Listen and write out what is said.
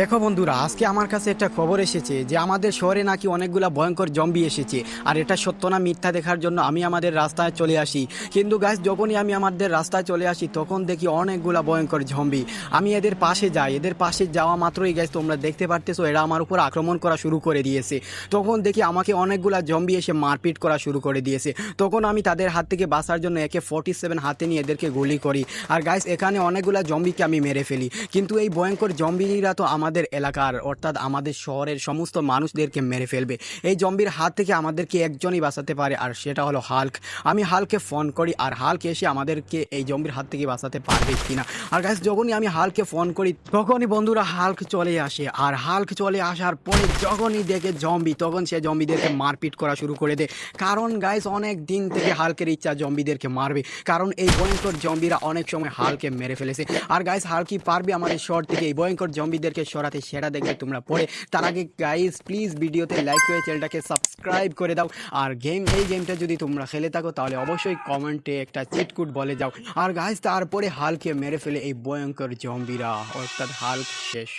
দেখো বন্ধুরা, আজকে আমার কাছে একটা খবর এসেছে যে আমাদের শহরে নাকি অনেকগুলা ভয়ঙ্কর জম্বি এসেছে। আর এটা সত্য না মিথ্যা দেখার জন্য আমি আমাদের রাস্তায় চলে আসি। কিন্তু গাইস, যখনই আমি আমাদের রাস্তায় চলে আসি তখন দেখি অনেকগুলা ভয়ঙ্কর জম্বি। আমি এদের পাশে যাই, এদের পাশে যাওয়া মাত্রই গাইস তোমরা দেখতে পারতেছো এরা আমার উপর আক্রমণ করা শুরু করে দিয়েছে। তখন দেখি আমাকে অনেকগুলা জম্বি এসে মারপিট করা শুরু করে দিয়েছে। তখন আমি তাদের হাত থেকে বাঁচার জন্য AK-47 হাতে নিয়ে এদেরকে গুলি করি। আর গাইস, এখানে অনেকগুলা জম্বিকে আমি মেরে ফেলি। কিন্তু এই ভয়ঙ্কর জম্বিরা তো আমাদের এলাকার অর্থাৎ আমাদের শহরের সমস্ত মানুষদেরকে মেরে ফেলবে। এই জম্বির হাত থেকে আমাদেরকে একজনই বাঁচাতে পারে, আর সেটা হলো হাল্ক। আমি হাল্ককে ফোন করি আর হাল্ক এসে আমাদেরকে এই জম্বির হাত থেকে বাঁচাতে পারবে কিনা। আর গাইস, যখনই আমি হাল্ককে ফোন করি তখনই বন্ধুরা হাল্ক চলে আসে। আর হাল্ক চলে আসার পরে যখনই দেখে জম্বি তখন সে জম্বিদেরকে মারপিট করা শুরু করে দেয়। কারণ গাইস, অনেক দিন থেকে হাল্কের ইচ্ছা জম্বিদেরকে মারবে, কারণ এই ভয়ঙ্কর জম্বিরা অনেক সময় হাল্ককে মেরে ফেলেছে। আর গাইস, হাল্ক কি পারবে আমাদের শহর থেকে এই ভয়ঙ্কর জম্বিদেরকে সরাতে, সেটা দেখবে তোমরা পরে। তার আগে গাইস, প্লিজ ভিডিওতে লাইক করে চ্যানেলটাকে সাবস্ক্রাইব করে দাও। আর এই গেমটা যদি তোমরা খেলে থাকো তাহলে অবশ্যই কমেন্টে একটা চিট কোড বলে যাও। আর গাইস, তারপরে হাল্ককে মেরে ফেলে এই ভয়ঙ্কর জম্বিরা, অর্থাৎ হাল্ক শেষ।